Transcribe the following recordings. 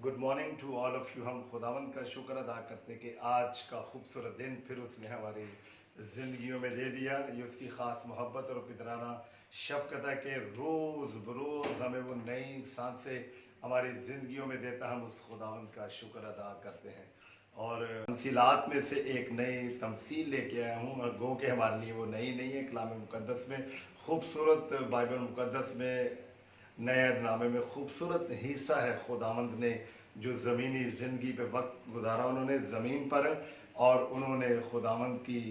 Good morning to all of you. हम खुदावंद का शुक्र अदा करते हैं कि आज का खूबसूरत दिन फिर उसने हमारी ज़िंदगियों में दे दिया। ये उसकी ख़ास मोहब्बत और पितराना शफ़क़त है कि रोज़ बरोज़ हमें वो नई सांसें हमारी ज़िंदगियों में देता। हम उस खुदावंद का शुक्र अदा करते हैं और तमसीलात में से एक नई तमसील लेके आया हूँ। गो के हमारे लिए वो नई नहीं है, कलाम मुक़द्दस में खूबसूरत, बाइबल मुक़द्दस में नए नामे में खूबसूरत हिस्सा है। खुदावंद ने जो ज़मीनी ज़िंदगी पे वक्त गुजारा उन्होंने ज़मीन पर, और उन्होंने खुदावंद की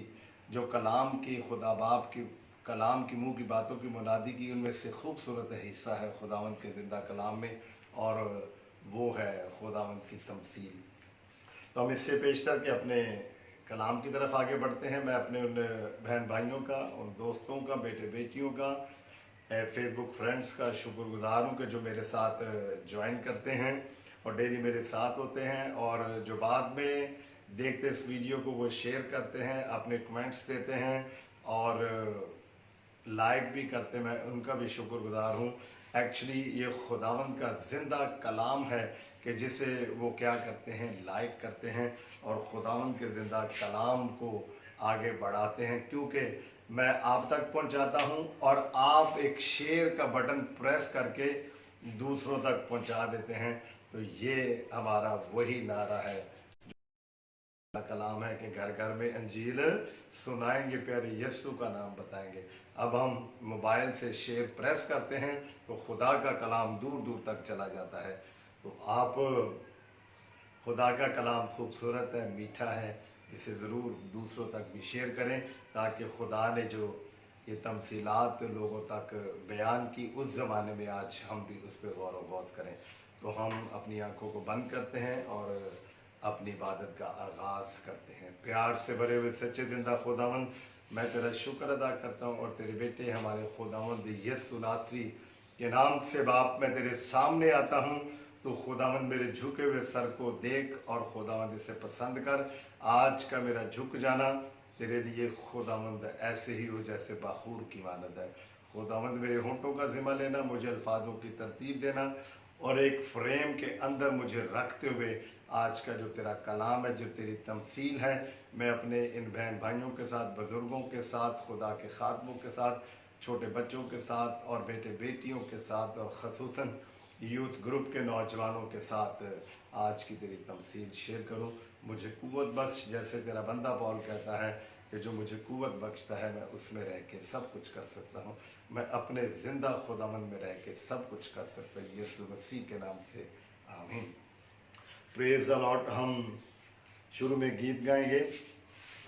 जो कलाम की, खुदा बाप की कलाम की मुँह की बातों की मुनादी की, उनमें से खूबसूरत हिस्सा है खुदावंद के ज़िंदा कलाम में, और वो है खुदावंद की तमसील। तो हम इससे पेशतर के अपने कलाम की तरफ आगे बढ़ते हैं। मैं अपने उन बहन भाइयों का, उन दोस्तों का, बेटे बेटियों का, फेसबुक फ्रेंड्स का शुक्रगुजार हूँ कि जो मेरे साथ ज्वाइन करते हैं और डेली मेरे साथ होते हैं, और जो बाद में देखते इस वीडियो को वो शेयर करते हैं, अपने कमेंट्स देते हैं और लाइक भी करते हैं। मैं उनका भी शुक्रगुजार हूँ। एक्चुअली ये खुदावंद का ज़िंदा कलाम है कि जिसे वो क्या करते हैं, लाइक करते हैं और खुदावंद के ज़िंदा कलाम को आगे बढ़ाते हैं, क्योंकि मैं आप तक पहुंचाता हूं और आप एक शेयर का बटन प्रेस करके दूसरों तक पहुंचा देते हैं। तो ये हमारा वही नारा है, कलाम है कि घर घर में अंजील सुनाएंगे, प्यारे यीशु का नाम बताएंगे। अब हम मोबाइल से शेयर प्रेस करते हैं तो खुदा का कलाम दूर दूर तक चला जाता है। तो आप, खुदा का कलाम खूबसूरत है, मीठा है, इसे ज़रूर दूसरों तक भी शेयर करें, ताकि खुदा ने जो ये तमसीलात लोगों तक बयान की, उस ज़माने में आज हम भी उस पर गौर व गौज़ करें। तो हम अपनी आंखों को बंद करते हैं और अपनी इबादत का आगाज़ करते हैं। प्यार से भरे हुए सच्चे ज़िंदा खुदावंद, मैं तेरा शुक्र अदा करता हूँ और तेरे बेटे हमारे खुदावंद यीशु नासरी के नाम से बाप मैं तेरे सामने आता हूँ। तो खुदावंद मेरे झुके हुए सर को देख और खुदावंद इसे पसंद कर। आज का मेरा झुक जाना तेरे लिए खुदावंद ऐसे ही हो जैसे बाखूर की मानद है। खुदावंद मेरे होंठों का ज़िम्मा लेना, मुझे अल्फाजों की तरतीब देना और एक फ्रेम के अंदर मुझे रखते हुए आज का जो तेरा कलाम है, जो तेरी तमसील है, मैं अपने इन बहन भाइयों के साथ, बुज़ुर्गों के साथ, खुदा के खादमों के साथ, छोटे बच्चों के साथ और बेटे बेटियों के साथ, और ख़ुसूसन यूथ ग्रुप के नौजवानों के साथ आज की तेरी तमसील शेयर करूं। मुझे कुव्वत बख्श, जैसे तेरा बंदा पौल कहता है कि जो मुझे कुव्वत बख्शता है मैं उसमें रह के सब कुछ कर सकता हूं। मैं अपने ज़िंदा खुदावंद में रह के सब कुछ कर सकता हूँ, यीशु मसीह के नाम से आमीन। Praise the Lord. हम शुरू में गीत गाएंगे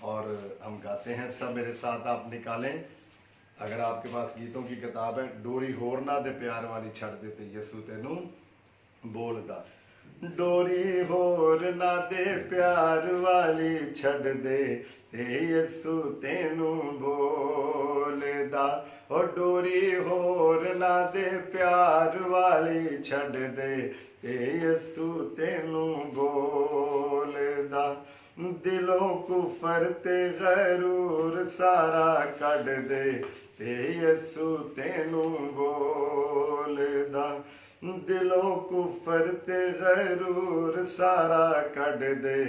और हम गाते हैं, सब मेरे साथ आप निकालें। अगर आपके पास गीतों की किताब है, डोरी होर ना दे प्यार वाली छड़ देते यीशु तेनू बोलदा। डोरी होर ना दे प्यार वाली छड़ दे ते यीशु तेनू बोलदा। ओ डोरी होर ना दे प्यार वाली छड़ दे ते यीशु तेनू बोलदा। दिलों कुफर ते गरूर सारा कढ दे ते यीशु तेनू बोलदा। दिलों कुफर ते गरूर सारा कढ दे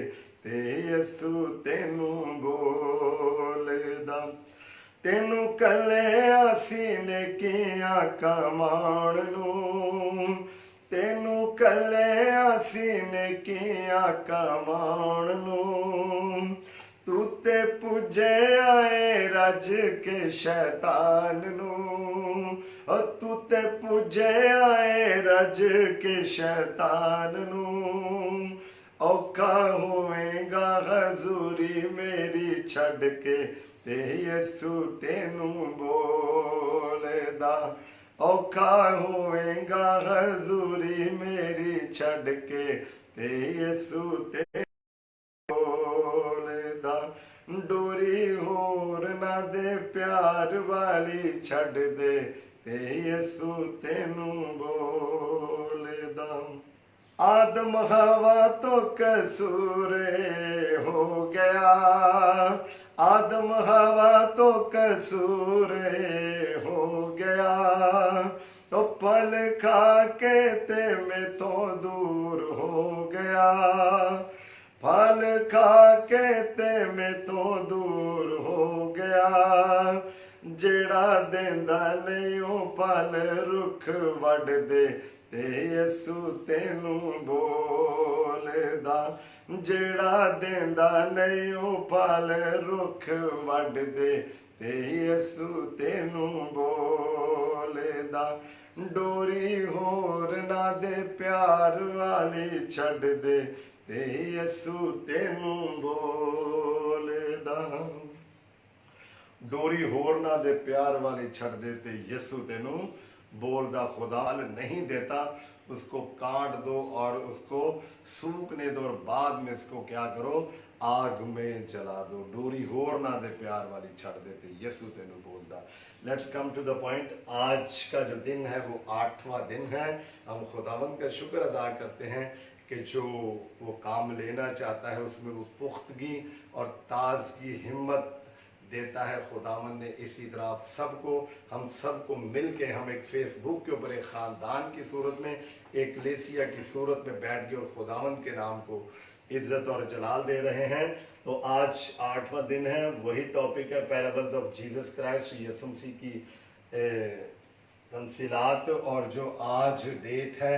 ते यीशु तेनू बोलदा। तेनू कल्लिया सीने किया कमाण नूं, तेनू कल्लिया सीने किया कमाण नूं। तू ते पुजे आए रज के शैतान नूं, तू ते पुजे आए रज के शैतान नूं। औखा होएगा हजूरी मेरी छड़ के ते यीशु तेनू बोलदा। औखा होएगा हजूरी मेरी छड़ के ते यीशु तेनू बोलदा। डोरी होर ना दे प्यार वाली छड़ दे ते यीशु तेनू बोलदा। आदम हवा तो कसूर हो गया, आदम हवा तो कसूर हो गया। तो फल खा के ते में तो दूर हो गया, फल खा के ते में तो दूर हो गया, जेड़ा देंदा नहीं ओ फल रुख वड दे ते यसु तेनू बोलदा, जेड़ा देंदा नहीं ओ फल रुख वड दे ते यसु तेनू बोलदा, डोरी होर ना दे प्यार वाली छड़ दे ते यसु तेनू बोलदा, डोरी होर ना दे प्यार वाली छड़ दे ते यसु तेनू बोलदा। खुदा फल नहीं देता उसको काट दो और उसको सूखने दो और बाद में इसको क्या करो, आग में जला दो। डोरी होर ना दे प्यार वाली छड़ दे ते यसु तेनू बोलदा। Let's come to the point. आज का जो दिन है वो 8वां दिन है। हम खुदावंद का शुक्र अदा करते हैं कि जो वो काम लेना चाहता है उसमें वो पुख्तगी और ताजगी हिम्मत देता है। खुदावंद ने इसी तरह आप सबको, हम सबको मिल के, हम एक फेसबुक के ऊपर एक ख़ानदान की सूरत में, एक लेसिया की सूरत में बैठ गए और खुदावंद के नाम को इज्जत और जलाल दे रहे हैं। तो आज 8वां दिन है। वही टॉपिक है पैराबल्स ऑफ जीसस क्राइस्ट, यीशु मसीह की तमसीलात। और जो आज डेट है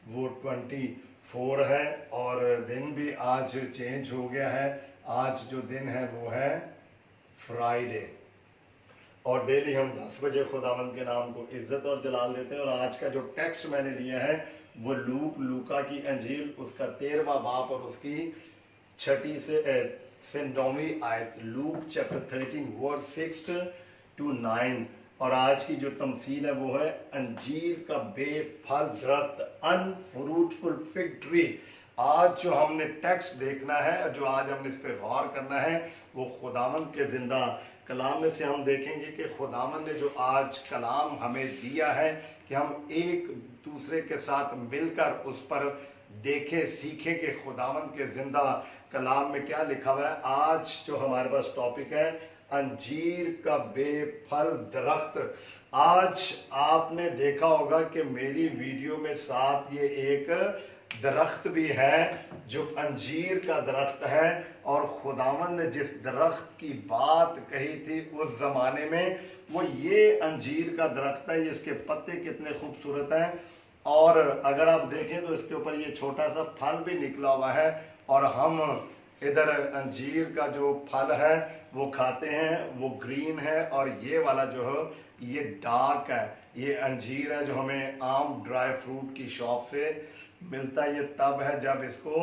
वो 24 है और दिन भी आज चेंज हो गया है। आज जो दिन है वो है फ्राइडे और डेली हम 10 बजे खुदावंद के नाम को इज्जत और जलाल देते हैं। और आज का जो टेक्स्ट मैंने लिया है वो लूका की अंजील, उसका 13वां बाब और उसकी 6 से 9वीं आयत। Luke chapter 13 verse 6 to 9। और आज की जो तमसील है वो है अंजीर का बेफल दरख्त, अनफ्रूटफुल फिग ट्री। आज जो हमने टेक्स्ट देखना है और जो आज हमने इस पे गौर करना है वो खुदावंद के जिंदा कलाम में से हम देखेंगे कि खुदावंद ने जो आज कलाम हमें दिया है कि हम एक दूसरे के साथ मिलकर उस पर देखें, सीखें कि खुदावंद के जिंदा कलाम में क्या लिखा हुआ है। आज जो हमारे पास टॉपिक है अंजीर का बेफल दरख्त। आज आपने देखा होगा कि मेरी वीडियो में साथ ये एक दरख्त भी है जो अंजीर का दरख्त है। और खुदावंद ने जिस दरख्त की बात कही थी उस जमाने में वो ये अंजीर का दरख्त है। इसके पत्ते कितने खूबसूरत हैं और अगर आप देखें तो इसके ऊपर ये छोटा सा फल भी निकला हुआ है। और हम इधर अंजीर का जो फल है वो खाते हैं, वो ग्रीन है। और ये वाला जो है ये डार्क है। ये अंजीर है जो हमें आम ड्राई फ्रूट की शॉप से मिलता है। ये तब है जब इसको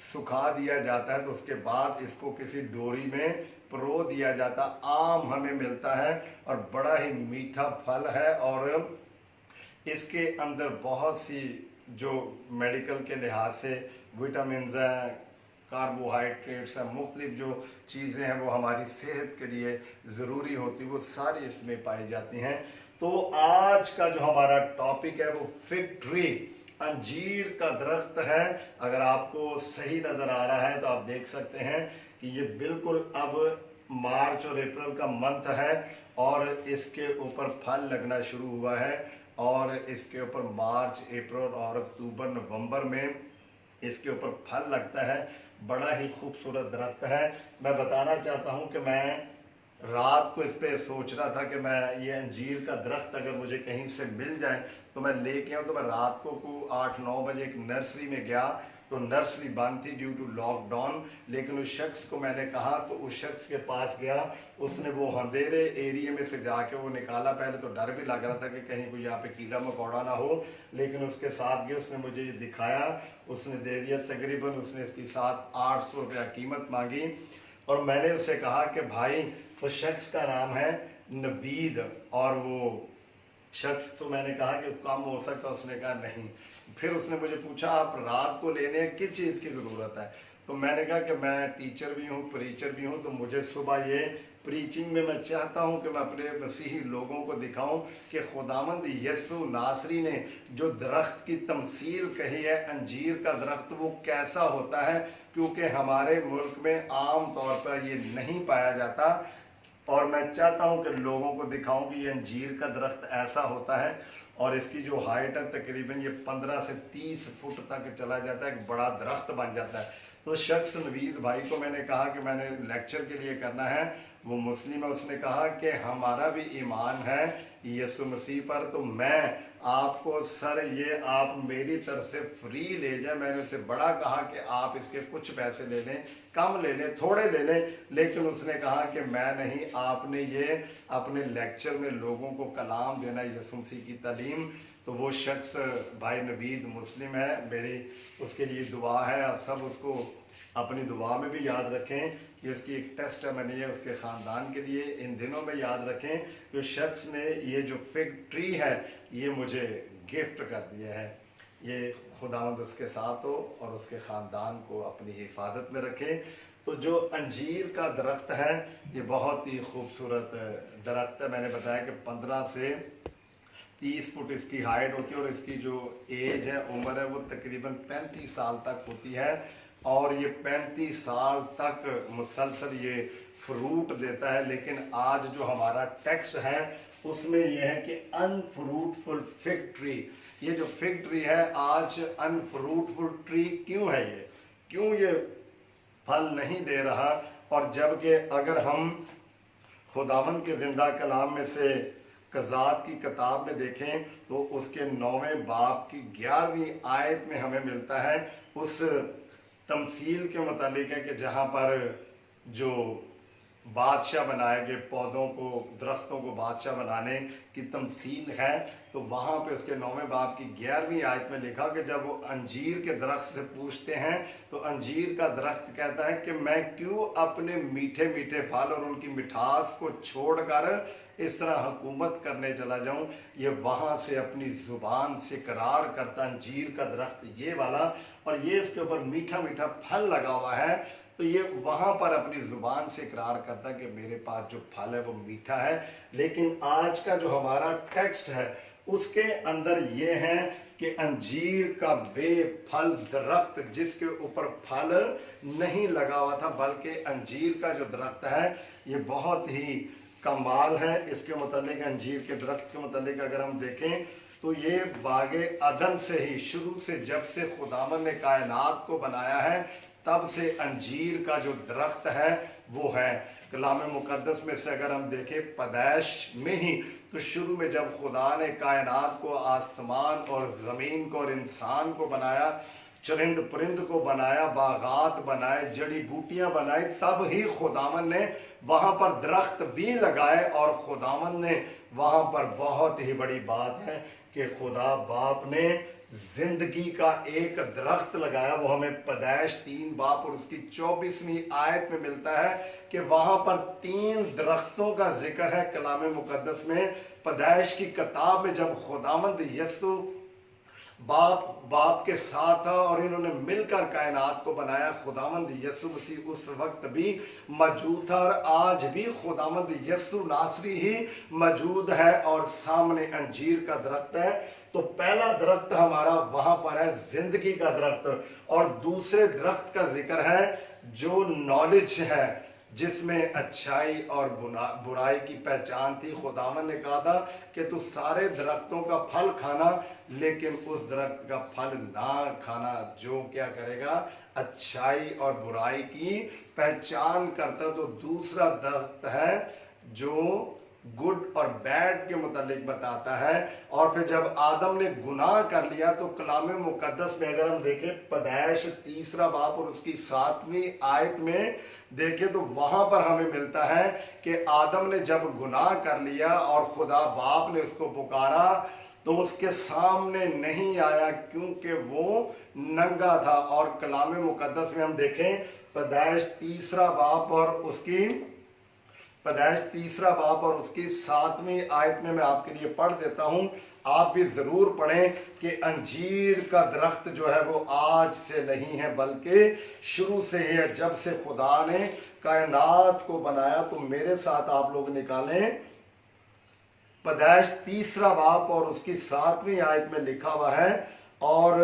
सुखा दिया जाता है तो उसके बाद इसको किसी डोरी में परो दिया जाता। आम हमें मिलता है और बड़ा ही मीठा फल है और इसके अंदर बहुत सी जो मेडिकल के लिहाज से विटामिन हैं, कार्बोहाइड्रेट्स हैं, मुख्तलिफ जो चीज़ें हैं वो हमारी सेहत के लिए ज़रूरी होती, वो सारी इसमें पाई जाती हैं। तो आज का जो हमारा टॉपिक है वो फिग ट्री, अंजीर का दरख्त है। अगर आपको सही नज़र आ रहा है तो आप देख सकते हैं कि ये बिल्कुल अब मार्च और अप्रैल का मंथ है और इसके ऊपर फल लगना शुरू हुआ है। और इसके ऊपर मार्च, अप्रैल और अक्टूबर, नवंबर में इसके ऊपर फल लगता है। बड़ा ही खूबसूरत दरख्त है। मैं बताना चाहता हूँ कि मैं रात को इस पे सोच रहा था कि मैं ये अंजीर का दरख्त अगर मुझे कहीं से मिल जाए तो मैं लेके आऊँ। तो मैं रात को 8-9 बजे एक नर्सरी में गया तो नर्सरी बंद थी ड्यू टू लॉकडाउन। लेकिन उस शख्स को मैंने कहा तो उस शख्स के पास गया, उसने वो अंधेरे एरिया में से जाके वो निकाला। पहले तो डर भी लग रहा था कि कहीं कोई यहाँ पे कीड़ा मकोड़ा ना हो, लेकिन उसके साथ गए, उसने मुझे ये दिखाया, उसने दे दिया। तकरीबन उसने इसकी 700-800 रुपया कीमत मांगी। और मैंने उससे कहा कि भाई, उस शख्स का नाम है नवीद, और वो शख्स, तो मैंने कहा कि कम हो सकता, उसने कहा नहीं। फिर उसने मुझे पूछा आप रात को लेने किस चीज़ की ज़रूरत है। तो मैंने कहा कि मैं टीचर भी हूँ, प्रीचर भी हूँ, तो मुझे सुबह ये प्रीचिंग में मैं चाहता हूँ कि मैं अपने मसीही लोगों को दिखाऊं कि खुदावंद यीशु नासरी ने जो दरख्त की तमसील कही है अंजीर का दरख्त, वो कैसा होता है। क्योंकि हमारे मुल्क में आम तौर पर ये नहीं पाया जाता। اور میں چاہتا ہوں کہ لوگوں کو دکھاؤں کہ یہ انجیر کا درخت ایسا ہوتا ہے اور اس کی جو ہائٹ ہے تقریباً یہ 15 سے 30 فٹ تک چلا جاتا ہے، ایک بڑا درخت بن جاتا ہے۔ تو شخص نوید بھائی کو میں نے کہا کہ میں نے لیکچر کے لیے کرنا ہے، وہ مسلم ہے، اس نے کہا کہ ہمارا بھی ایمان ہے یسوع مسیح پر، تو میں آپ کو سر یہ آپ میری طرف سے فری لے جائیں۔ میں نے اسے بڑا کہا کہ آپ اس کے کچھ پیسے لے لیں، کم لے لیں، تھوڑے لے لیں، لیکن اس نے کہا کہ میں نہیں، آپ نے یہ اپنے لیکچر میں لوگوں کو کلام دینا یسوع مسیح کی تعلیم۔ تو وہ شخص بھائی نوید مسلم ہے، میری اس کے لیے دعا ہے، آپ سب اس کو اپنی دعا میں بھی یاد رکھیں، یہ اس کی ایک ٹیسٹمنی ہے اس کے خاندان کے لیے۔ ان دنوں میں یاد رکھیں کہ شخص نے یہ جو فگ ٹری ہے یہ مجھے گفٹ کر دیا ہے، یہ خداوند اس کے ساتھ ہو اور اس کے خاندان کو اپنی حفاظت میں رکھے۔ تو جو انجیر کا درخت ہے یہ بہت ہی خوبصورت درخت ہے، میں نے بتایا کہ 15 سے 30 فٹ اس کی ہائٹ ہوتی ہے اور اس کی جو ایج ہے، عمر ہے، وہ تقریباً 35 سال تک ہوتی ہے، اور یہ 35 سال تک مسلسل یہ فروٹ دیتا ہے۔ لیکن آج جو ہمارا ٹیکسٹ ہے اس میں یہ ہے کہ انفروٹفل فگ ٹری، یہ جو فگ ٹری ہے آج انفروٹفل ٹری کیوں ہے، یہ کیوں یہ پھل نہیں دے رہا؟ اور جبکہ اگر ہم خداوند کے زندہ کلام میں سے قضات کی کتاب میں دیکھیں تو اس کے 9ویں باب کی 11ویں آیت میں ہمیں ملتا ہے اس تمثیل کے متعلق ہے کہ جہاں پر جو بادشاہ بنائے گئے، پودوں کو، درختوں کو بادشاہ بنانے کی تمثیل ہے، تو وہاں پہ اس کے 9ویں باب کی 11ویں آیت میں لکھا کہ جب وہ انجیر کے درخت سے پوچھتے ہیں تو انجیر کا درخت کہتا ہے کہ میں کیوں اپنے میٹھے میٹھے پھل اور ان کی مٹھاس کو چھوڑ کر اس طرح حکومت کرنے چلا جاؤں۔ یہ وہاں سے اپنی زبان سے اقرار کرتا انجیر کا درخت یہ والا، اور یہ اس کے اوپر میٹھا میٹھا پھل لگا ہوا ہے، تو یہ وہاں پر اپنی زبان سے اقرار کرتا ہے کہ میرے پاس جو پھل ہے وہ میٹھا ہے۔ لیکن آج کا جو ہمارا ٹیکسٹ ہے اس کے اندر یہ ہے کہ انجیر کا بے پھل درخت جس کے اوپر پھل نہیں لگا ہوا تھا، بلکہ انجیر کا جو درخت ہے یہ بہت ہی کمال ہے۔ اس کے متعلق انجیر کے درخت کے متعلق اگر ہم دیکھیں تو یہ باغ عدن سے ہی شروع سے، جب سے خداوند نے کائنات کو بنایا ہے تب سے انجیر کا جو درخت ہے وہ ہے۔ کلام مقدس میں سے اگر ہم دیکھیں پیدائش میں ہی، تو شروع میں جب خدا نے کائنات کو، آسمان اور زمین کو اور انسان کو بنایا، چرند پرند کو بنایا، باغات بنائے، جڑی بوٹیاں بنائی، تب ہی خداوند نے وہاں پر درخت بھی لگائے، اور خداوند نے وہاں پر بہت ہی بڑی بات ہے کہ خدا باپ نے زندگی کا ایک درخت لگایا۔ وہ ہمیں پیدائش 3 باب اور اس کی 24ویں آیت میں ملتا ہے کہ وہاں پر 3 درختوں کا ذکر ہے کلام مقدس میں۔ پیدائش کی کتاب میں جب خداوند یسوع باپ کے ساتھ تھا اور انہوں نے مل کر کائنات کو بنایا، خداوند یسوع مسیح اس وقت بھی موجود تھا، اور آج بھی خداوند یسوع ناصری ہی موجود ہے اور سامنے انجیر کا درخت ہے۔ تو پہلا درخت ہمارا وہاں پر ہے زندگی کا درخت، اور دوسرے درخت کا ذکر ہے جو نالج ہے، جس میں اچھائی اور برائی کی پہچان تھی۔ خداوند نے کہا تھا کہ تو سارے درختوں کا پھل کھانا لیکن اس درخت کا پھل نہ کھانا جو کیا کرے گا، اچھائی اور برائی کی پہچان کرتا۔ تو دوسرا درخت ہے جو گڈ اور بیڈ کے متعلق بتاتا ہے۔ اور پھر جب آدم نے گناہ کر لیا تو کلام مقدس میں اگر ہم دیکھیں پیدائش 3 باب اور اس کی 7ویں آیت میں دیکھیں تو وہاں پر ہمیں ملتا ہے کہ آدم نے جب گناہ کر لیا اور خدا باپ نے اس کو پکارا تو اس کے سامنے نہیں آیا کیونکہ وہ ننگا تھا۔ اور کلام مقدس میں ہم دیکھیں پیدائش 3 باب اور اس کی 7ویں آیت میں آپ کے لیے پڑھ دیتا ہوں، آپ بھی ضرور پڑھیں کہ انجیر کا درخت جو ہے وہ آج سے نہیں ہے بلکہ شروع سے ہی ہے، جب سے خدا نے کائنات کو بنایا۔ تو میرے ساتھ آپ لوگ نکالیں پیدائش 3 باب اور اس کی 7ویں آیت میں لکھا ہوا ہے، اور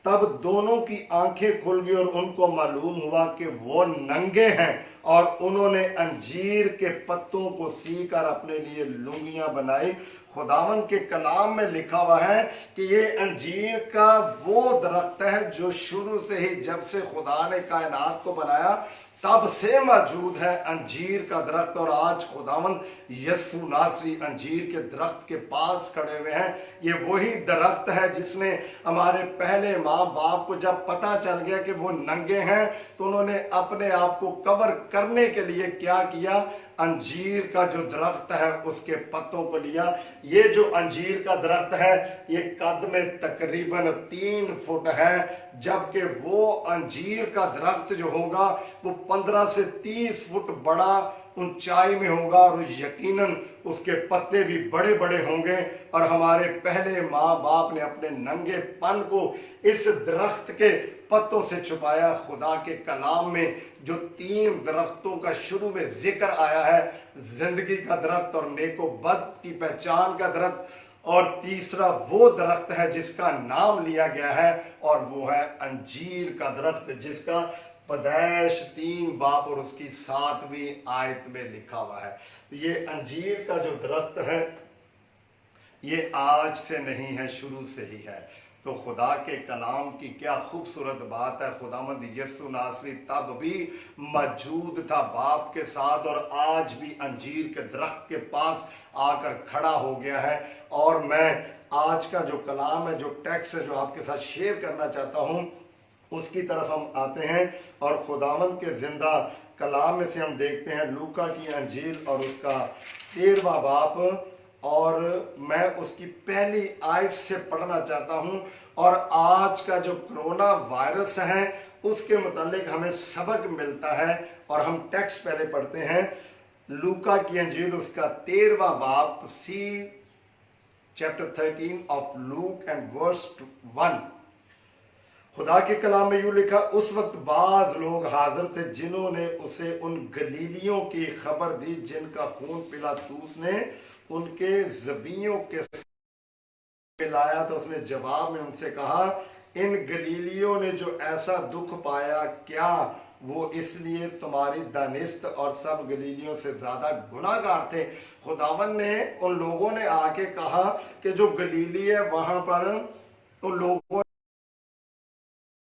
तब दोनों की आंखें खुल गई और उनको मालूम हुआ कि वो नंगे हैं, और उन्होंने अंजीर के पत्तों को सीकर अपने लिए लुंगियां बनाई। खुदावन के कलाम में लिखा हुआ है कि ये अंजीर का वो दरख्त है जो शुरू से ही, जब से खुदा ने कायनात को बनाया तब से मौजूद है, अंजीर का दरख्त। और आज खुदावंद यस्सु नासरी अंजीर के दरख्त के पास खड़े हुए हैं। ये वही दरख्त है जिसने हमारे पहले माँ बाप को जब पता चल गया कि वो नंगे हैं, तो उन्होंने अपने आप को कवर करने के लिए क्या किया, अंजीर का जो दरख्त है उसके पत्तों को लिया। ये जो अंजीर का दरख्त है ये कद में तकरीबन 3 फुट है, जबकि वो अंजीर का दरख्त जो होगा वो 15 से 30 फुट बड़ा ऊंचाई में होगा, और यकीनन उसके पत्ते भी बड़े बड़े होंगे। और हमारे पहले माँ बाप ने अपने नंगेपन को इस दरख्त के पत्तों से छुपाया। खुदा के कलाम में जो 3 दरख्तों का शुरू में जिक्र आया है, जिंदगी का दरख्त और नेको बद की पहचान का दरख्त, और तीसरा वो दरख्त है जिसका नाम लिया गया है, और वो है अंजीर का दरख्त, जिसका पैदाइश 3 बाब और उसकी 7वीं आयत में लिखा हुआ है। तो ये अंजीर का जो दरख्त है ये आज से नहीं है, शुरू से ही है। तो खुदा के कलाम की क्या खूबसूरत बात है। खुदावंद यस्सु नासरी तब भी मौजूद था बाप के साथ, और आज भी अंजीर के दरख्त के पास आकर खड़ा हो गया है। और मैं आज का जो कलाम है, जो टेक्स्ट है, जो आपके साथ शेयर करना चाहता हूँ, उसकी तरफ हम आते हैं। और खुदावंद के जिंदा कलाम में से हम देखते हैं लूका की अंजील और उसका 13वां बाब, और मैं उसकी पहली आयत से पढ़ना चाहता हूं। और आज का जो कोरोना वायरस है उसके मुतालिक हमें सबक मिलता है। और हम टेक्स्ट पहले पढ़ते हैं, लूका की अंजील उसका 13वां बाब, सी chapter 13 of Luke and verse 1। खुदा के कलाम में यूं लिखा, उस वक्त बाज लोग हाजिर थे जिन्होंने उसे उन गलीलियों की खबर दी जिनका खून पिलातूस ने उनके जबियों के पिलाया। तो उसने जवाब में उनसे कहा, इन गलीलियों ने जो ऐसा दुख पाया, क्या वो इसलिए तुम्हारी दानिस्त और सब गलीलियों से ज्यादा गुनाहगार थे? खुदावन ने उन लोगों ने आके कहा कि जो गलीली है वहां पर उन लोगों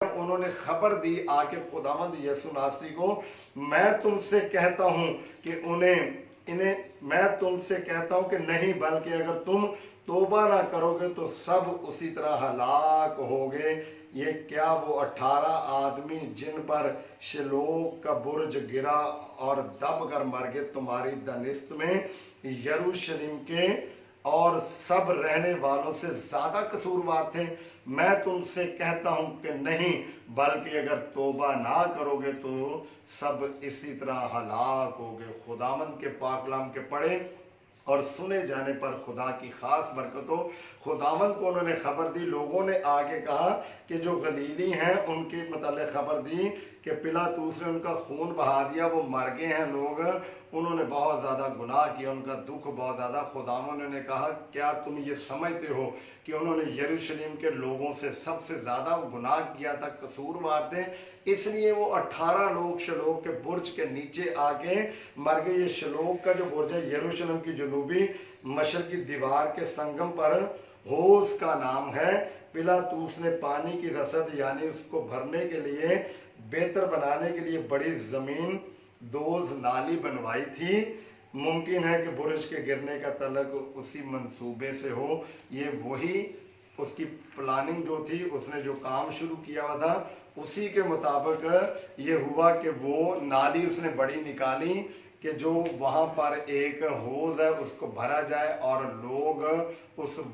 उन्होंने खबर दी आके खुदावंद यीशु नासरी को, मैं तुमसे कहता हूं कि मैं तुमसे कहता हूं कि नहीं, बल्कि अगर तुम तौबा ना करोगे तो सब उसी तरह हलाक होगे। ये क्या वो 18 आदमी जिन पर शिलोह का बुर्ज गिरा और दब कर मर गए तुम्हारी दानिस्त में यरूशलेम के और सब रहने वालों से ज्यादा कसूरवार थे? मैं तुमसे कहता हूं कि नहीं, बल्कि अगर तौबा ना करोगे तो सब इसी तरह हलाक होगे। खुदावन के पाक कलाम के पढ़े और सुने जाने पर खुदा की खास बरकत हो। खुदावन को उन्होंने खबर दी, लोगों ने आगे कहा कि जो गलीली हैं उनके मतलब खबर दी कि पिलातूस ने उनका खून बहा दिया, वो मर गए हैं लोग, उन्होंने बहुत ज़्यादा गुनाह किया, उनका दुख बहुत ज़्यादा। खुदावन ने कहा, क्या तुम ये समझते हो कि उन्होंने यरूशलेम के लोगों से सबसे ज़्यादा गुनाह किया था, कसूरवार थे, इसलिए वो 18 लोग शलोह के बुर्ज के नीचे आके मर गए। ये शलोह का जो बुर्ज है यरूशलेम की जनूबी मशरकी दीवार के संगम पर होस का नाम है। पिलातूस ने पानी की रसद यानी उसको भरने के लिए, बेहतर बनाने के लिए बड़ी जमीन दोज नाली बनवाई थी। मुमकिन है कि बुर्ज के गिरने का तलक उसी मंसूबे से हो। ये वही उसकी प्लानिंग जो थी, उसने जो काम शुरू किया हुआ था उसी के मुताबिक ये हुआ कि वो नाली उसने बड़ी निकाली कि जो वहाँ पर एक होज है उसको भरा जाए, और लोग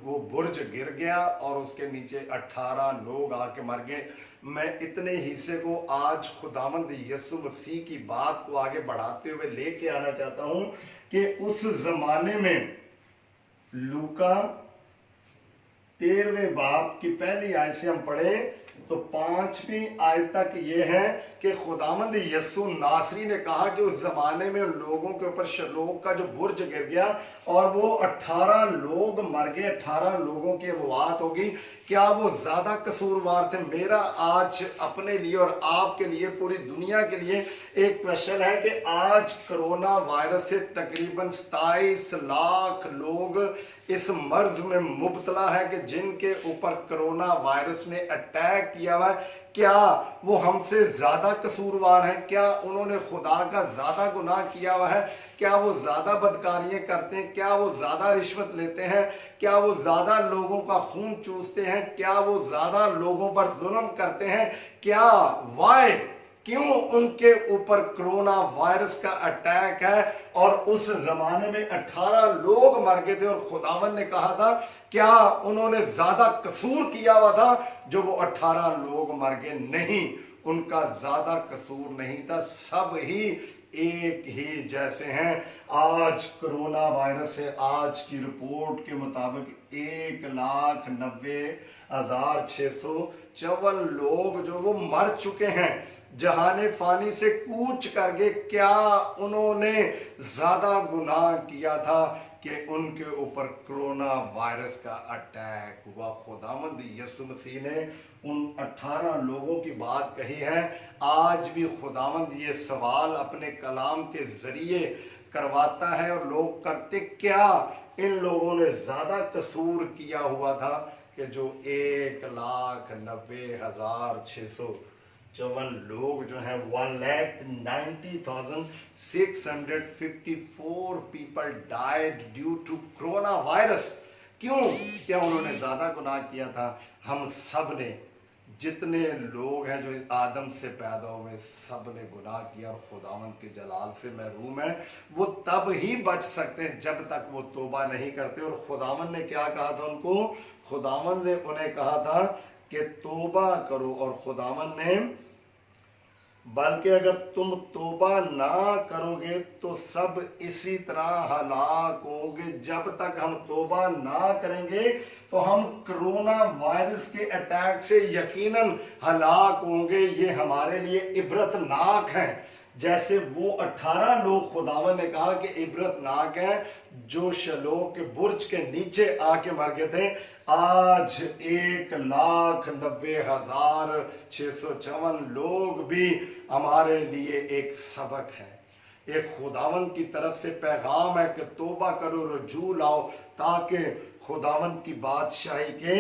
वो बुर्ज गिर गया और उसके नीचे 18 लोग आके मर गए। मैं इतने हिस्से को आज खुदावंद यीशु मसीह की बात को आगे बढ़ाते हुए लेके आना चाहता हूँ कि उस जमाने में लूका 13वें बाब की पहली आयत से हम पढ़े तो 5वीं आयत तक ये है کہ خداوند یسوع ناصری نے کہا کہ اس زمانے میں ان لوگوں کے اوپر شلوغ کا جو برج گر گیا اور وہ 18 لوگ مر گئے، 18 لوگوں کی موت ہوگی، کیا وہ زیادہ قصوروار تھے؟ میرا آج اپنے لیے اور آپ کے لیے، پوری دنیا کے لیے ایک کوشچن ہے کہ آج کرونا وائرس سے تقریباً 27 لاکھ لوگ اس مرض میں مبتلا ہے کہ جن کے اوپر کرونا وائرس نے اٹیک کیا ہوا ہے، کیا وہ ہم سے زیادہ قصوروار ہیں؟ کیا انہوں نے خدا کا زیادہ گناہ کیا ہوا ہے؟ کیا وہ زیادہ بدکاریاں کرتے ہیں؟ کیا وہ زیادہ رشوت لیتے ہیں؟ کیا وہ زیادہ لوگوں کا خون چوستے ہیں؟ کیا وہ زیادہ لوگوں پر ظلم کرتے ہیں؟ کیا وائی کیوں ان کے اوپر کرونا وائرس کا اٹیک ہے؟ اور اس زمانے میں 18 لوگ مر گئے تھے اور خداوند نے کہا تھا کیا انہوں نے زیادہ قصور کیا ہوا تھا جو وہ 18 لوگ مر گئے؟ نہیں، ان کا زیادہ قصور نہیں تھا، سب ہی ایک ہی جیسے ہیں۔ آج کرونا وائرس سے آج کی رپورٹ کے مطابق 1,90,654 لوگ جو وہ مر چکے ہیں، جہان فانی سے کوچ کر گئے۔ کیا انہوں نے زیادہ گناہ کیا تھا کہ ان کے اوپر کرونا وائرس کا اٹیک ہوا؟ خداوند یسوع مسیح نے ان 18 لوگوں کی بات کہی ہے۔ آج بھی خداوند یہ سوال اپنے کلام کے ذریعے کرواتا ہے اور لوگ کرتے، کیا ان لوگوں نے زیادہ قصور کیا ہوا تھا کہ جو 1,90,654 لوگ جو ہیں 1,90,654 people died due to corona virus۔ کیوں؟ کیا انہوں نے زیادہ گناہ کیا تھا؟ ہم سب نے، جتنے لوگ ہیں جو آدم سے پیدا ہوئے، سب نے گناہ کیا اور خداوند کے جلال سے محروم ہیں۔ وہ تب ہی بچ سکتے ہیں جب تک وہ توبہ نہیں کرتے۔ اور خداوند نے کیا کہا تھا ان کو؟ خداوند نے انہیں کہا تھا کہ توبہ کرو، اور خداوند نے بلکہ اگر تم توبہ نہ کرو گے تو سب اسی طرح ہلاک ہوں گے۔ جب تک ہم توبہ نہ کریں گے تو ہم کرونا وائرس کے اٹیک سے یقیناً ہلاک ہوں گے۔ یہ ہمارے لیے عبرتناک ہیں، جیسے وہ 18 لوگ خداوند نے کہا کہ عبرتناک ہیں جو شلوغ کے برج کے نیچے آ کے مر گئے تھے۔ آج 1,90,654 لوگ بھی ہمارے لیے ایک سبق ہے، ایک خداوند کی طرف سے پیغام ہے کہ توبہ کرو، رجوع لاؤ، تاکہ خداوند کی بادشاہی کے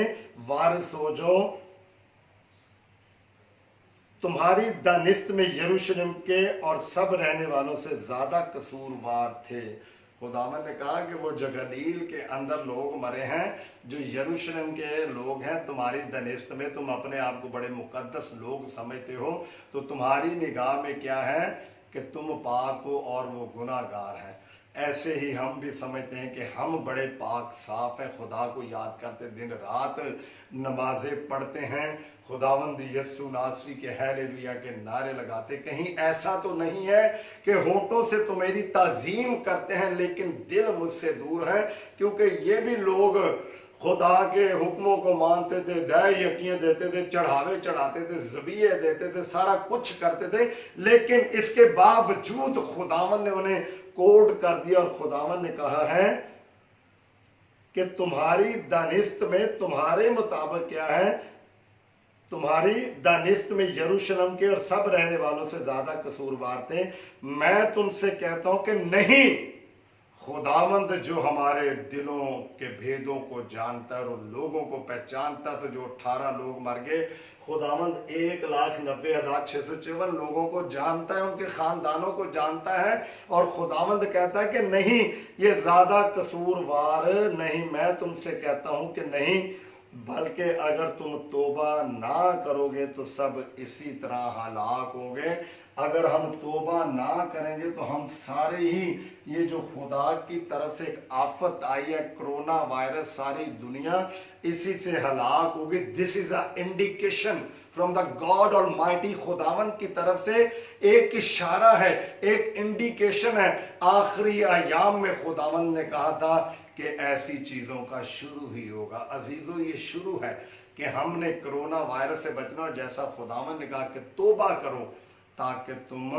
وارث ہو جاؤ۔ تمہاری دانست میں یروشلم کے اور سب رہنے والوں سے زیادہ قصوروار تھے۔ خداوند نے کہا کہ وہ جو گلیل کے اندر لوگ مرے ہیں، جو یروشلم کے لوگ ہیں، تمہاری دانست میں تم اپنے آپ کو بڑے مقدس لوگ سمجھتے ہو، تو تمہاری نگاہ میں کیا ہے کہ تم پاک ہو اور وہ گناہ گار ہیں۔ ایسے ہی ہم بھی سمجھتے ہیں کہ ہم بڑے پاک صاف ہیں، خدا کو یاد کرتے دن رات نمازیں پڑھتے ہیں، خداوند یسوع ناصری کے ہیلیلویا کے نعرے لگاتے۔ کہیں ایسا تو نہیں ہے کہ ہونٹوں سے تو میری تعظیم کرتے ہیں لیکن دل مجھ سے دور ہے؟ کیونکہ یہ بھی لوگ خدا کے حکموں کو مانتے تھے، دائیں یقین دیتے تھے، چڑھاوے چڑھاتے تھے، ذبیحے دیتے تھے، سارا کچھ کرتے تھے، لیکن اس کے باوجود خداوند نے انہیں کوڈ کر دیا اور خداوند نے کہا ہے کہ تمہاری دانست میں تمہارے مطابق کیا ہے؟ تمہاری دانست میں یروشلم کے اور سب رہنے والوں سے زیادہ قصوروار تھے۔ میں تم سے کہتا ہوں کہ نہیں، خداوند جو ہمارے دلوں کے بھیدوں کو جانتا ہے اور ان لوگوں کو پہچانتا تھا جو 18 لوگ مر گئے، خداوند 1,90,654 لوگوں کو جانتا ہے، ان کے خاندانوں کو جانتا ہے، اور خداوند کہتا ہے کہ نہیں، یہ زیادہ قصوروار نہیں۔ میں تم سے کہتا ہوں کہ نہیں، بلکہ اگر تم توبہ نہ کرو گے تو سب اسی طرح ہلاک ہوں گے۔ اگر ہم توبہ نہ کریں گے تو ہم سارے ہی، یہ جو خدا کی طرف سے ایک آفت آئی ہے کرونا وائرس، ساری دنیا اسی سے ہلاک ہوگی۔ This is a indication from the God Almighty, خداوند کی طرف سے ایک اشارہ ہے، ایک انڈیکیشن ہے۔ آخری ایام میں خداوند نے کہا تھا کہ ایسی چیزوں کا شروع ہی ہوگا۔ عزیزو، یہ شروع ہے کہ ہم نے کرونا وائرس سے بچنا، اور جیسا خداوند نے کہا کہ توبہ کرو، تاکہ تم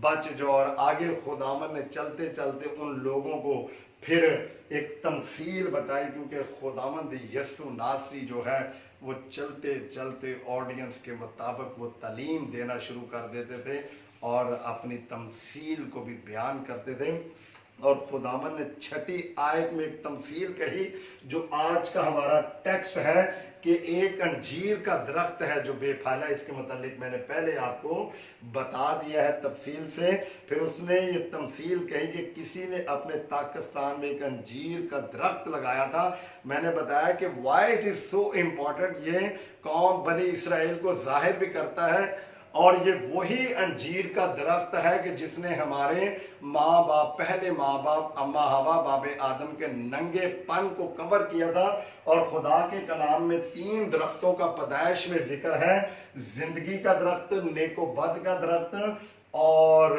بچ جاؤ. اور آگے خداوند نے چلتے چلتے ان لوگوں کو پھر ایک تمثیل بتائی, کیونکہ خداوند یسوع ناصری جو ہے وہ چلتے چلتے آڈینس کے مطابق وہ تعلیم دینا شروع کر دیتے تھے اور اپنی تمثیل کو بھی بیان کرتے تھے. اور خداوند نے 6 آیت میں ایک تمثیل کہی جو آج کا ہمارا ٹیکسٹ ہے, کہ ایک انجیر کا درخت ہے جو بے پھل ہے. اس کے متعلق میں نے پہلے آپ کو بتا دیا ہے تفصیل سے. پھر اس نے یہ تمثیل کہی کہ کسی نے اپنے پاکستان میں ایک انجیر کا درخت لگایا تھا. میں نے بتایا کہ why it is so important, یہ قوم بنی اسرائیل کو ظاہر بھی کرتا ہے. اور یہ وہی انجیر کا درخت ہے کہ جس نے ہمارے ماں باپ, پہلے ماں باپ اما حوا باب آدم کے ننگے پن کو کور کیا تھا. اور خدا کے کلام میں 3 درختوں کا پیدائش میں ذکر ہے, زندگی کا درخت, نیک و بد کا درخت, اور